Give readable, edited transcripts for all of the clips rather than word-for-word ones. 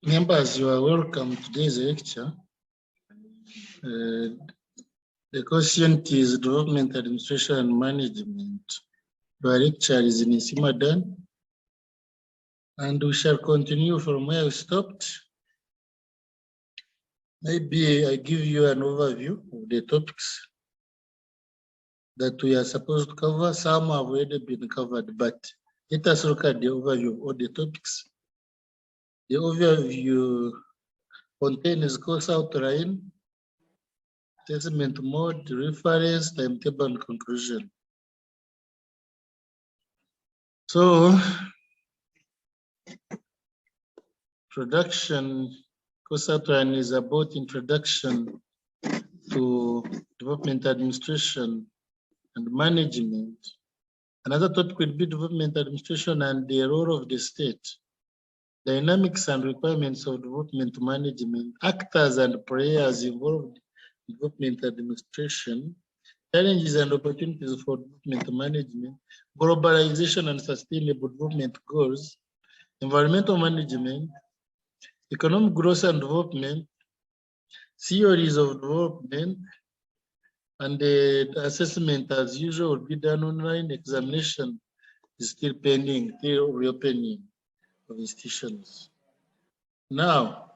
Members, you are welcome to today's lecture. The quotient is Development Administration and Management. Our lecture is in Isimadan, and we shall continue from where we stopped. Maybe I give you an overview of the topics that we are supposed to cover. Some have already been covered, but let us look at the overview of all the topics. The overview contains course outline, assessment mode, reference, timetable, and conclusion. So, introduction, course outline is about introduction to development administration and management. Another topic will be development administration and the role of the state, dynamics and requirements of development management, actors and players involved in development administration, challenges and opportunities for development management, globalization and sustainable development goals, environmental management, economic growth and development, theories of development, and the assessment as usual will be done online. Examination is still pending till reopening of institutions. Now,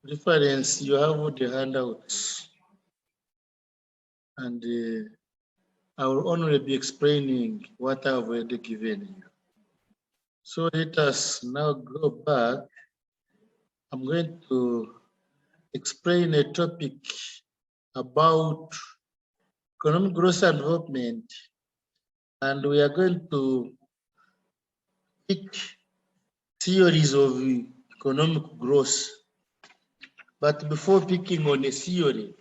reference, you have the handouts, and I will only be explaining what I've already given you. So let us now go back. I'm going to explain a topic about economic growth and development, and we are going to pick theories of economic growth. But before picking on a theory,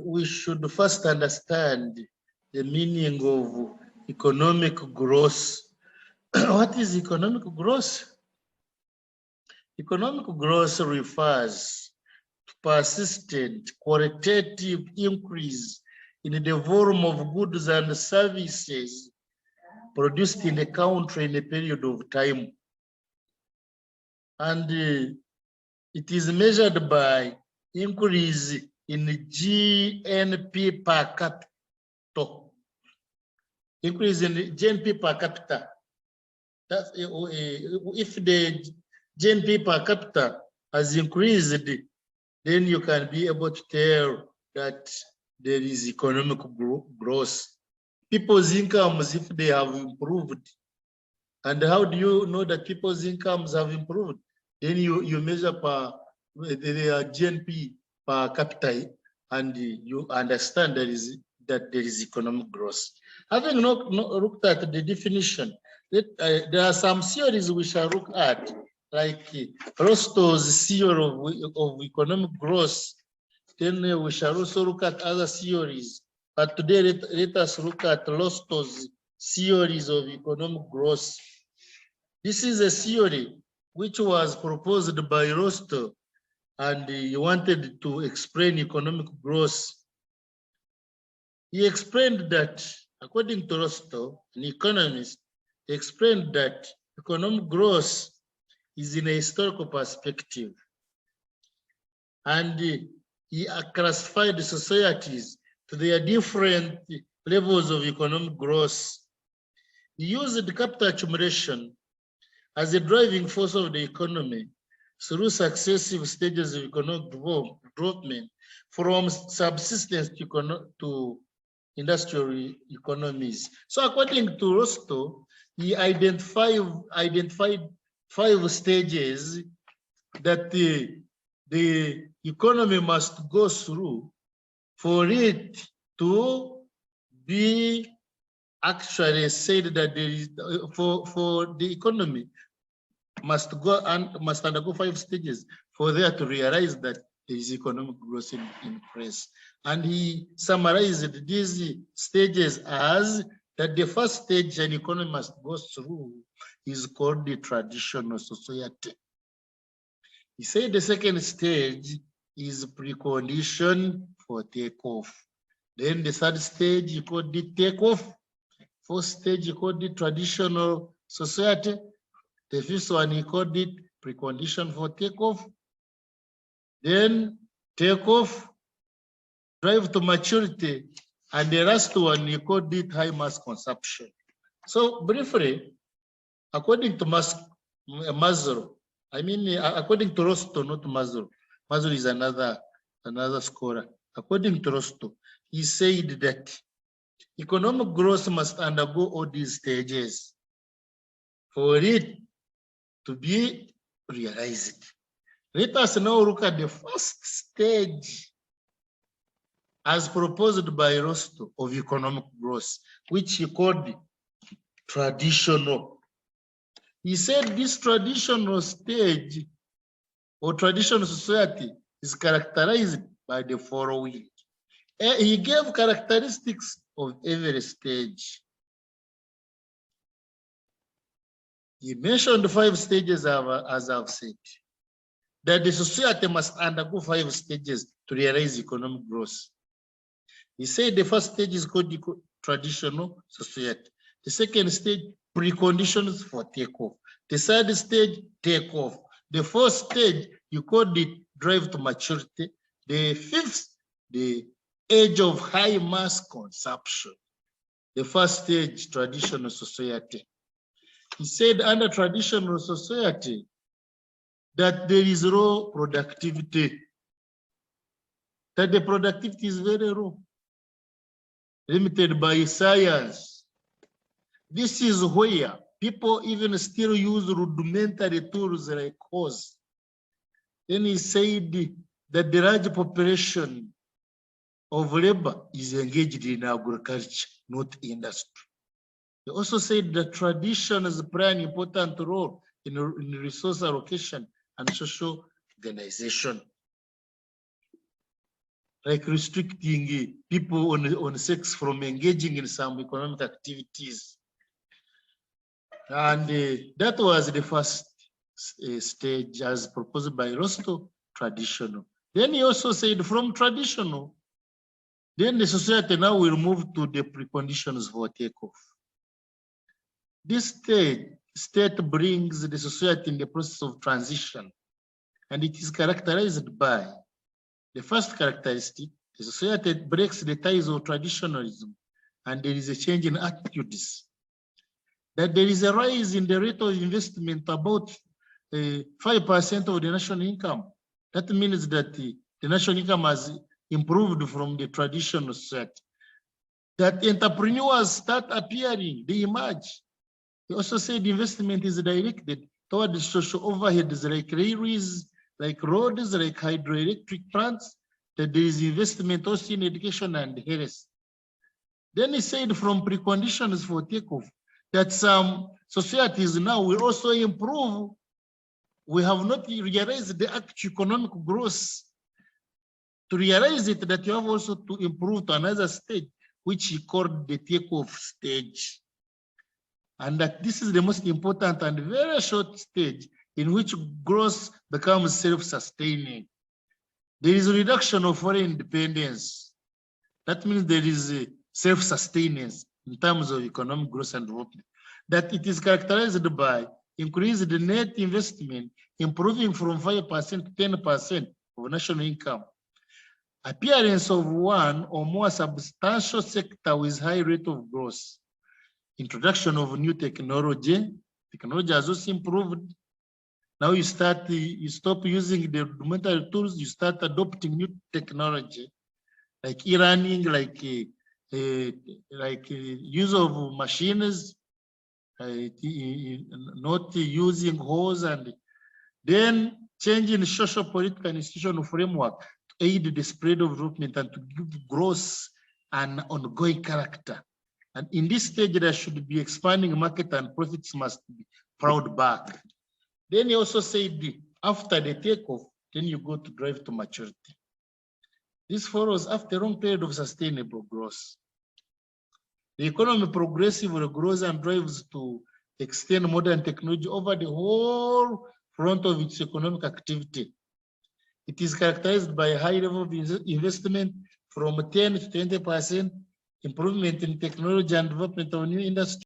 we should first understand the meaning of economic growth. What is economic growth? Economic growth refers to persistent qualitative increase in the volume of goods and services produced in a country in a period of time. And it is measured by increase in GNP per capita. Increase in GNP per capita. That's, if the GNP per capita has increased, then you can be able to tell that there is economic growth. People's incomes, if they have improved. And how do you know that people's incomes have improved? Then you measure per the GNP per capita, and you understand that there is economic growth. Having looked at the definition, there are some theories we shall look at, like Rostow's theory of economic growth. Then we shall also look at other theories. But today, let us look at Rostow's theories of economic growth. This is a theory which was proposed by Rostow, and he wanted to explain economic growth. He explained that, according to Rostow, an economist, he explained that economic growth is in a historical perspective. And he classified societies to their different levels of economic growth. He used the capital accumulation as a driving force of the economy through successive stages of economic development, from subsistence to industrial economies. So according to Rostow, he identified 5 stages that the economy must go through for it to be actually said that there is, for the economy must undergo 5 stages for there to realize that there is economic growth in place. And he summarized these stages as that the first stage an economy must go through is called the traditional society. He said the second stage is precondition for takeoff. Then the third stage he called the takeoff. Fourth stage he called the traditional society. The fifth one, he called it precondition for takeoff. Then takeoff, drive to maturity, and the last one, he called it high mass consumption. So briefly, according to Maslow, according to Rostow, not Maslow. Maslow is another scholar. According to Rostow, he said that economic growth must undergo all these stages for it to be realized. Let us now look at the first stage as proposed by Rostow of economic growth, which he called traditional. He said this traditional stage or traditional society is characterized by the following. He gave characteristics of every stage. He mentioned 5 stages, as I've said, that the society must undergo 5 stages to realize economic growth. He said the first stage is called the traditional society. The second stage, preconditions for takeoff. The third stage, takeoff. The fourth stage, you called it drive to maturity. The fifth, the age of high mass consumption. The first stage, traditional society. He said under traditional society that there is low productivity, that the productivity is very low, limited by science. This is where people even still use rudimentary tools like hoes. Then he said that the large population of labor is engaged in agriculture, not industry. He also said that traditions play an important role in resource allocation and social organization, like restricting people on sex from engaging in some economic activities. And that was the first stage as proposed by Rostow, traditional. Then he also said from traditional, then the society now will move to the preconditions for takeoff. This state brings the society in the process of transition, and it is characterized by the first characteristic: the society breaks the ties of traditionalism, and there is a change in attitudes. That there is a rise in the rate of investment, about 5% of the national income. That means that the national income has improved from the traditional society. That entrepreneurs start appearing, they emerge. He also said investment is directed toward the social overheads like railways, like roads, like hydroelectric plants, that there is investment also in education and health. Then he said from preconditions for takeoff, that some societies now will also improve. We have not realized the actual economic growth. To realize it, that you have also to improve to another stage, which he called the takeoff stage. And that this is the most important and very short stage in which growth becomes self-sustaining. There is a reduction of foreign dependence. That means there is a self-sustenance in terms of economic growth and development. That it is characterized by increased net investment, improving from 5% to 10% of national income. Appearance of one or more substantial sector with high rate of growth. Introduction of new technology. Technology has also improved. Now you stop using the rudimentary tools, you start adopting new technology, like e-learning, like use of machines, not using hose, and then changing social, political, and institutional framework to aid the spread of development and to give growth and ongoing character. And in this stage, there should be expanding market and profits must be plowed back. Then he also said, after the takeoff, then you go to drive to maturity. This follows after a long period of sustainable growth. The economy progressively grows and drives to extend modern technology over the whole front of its economic activity. It is characterized by a high level of investment from 10 to 20%, improvement in technology and development of new industry.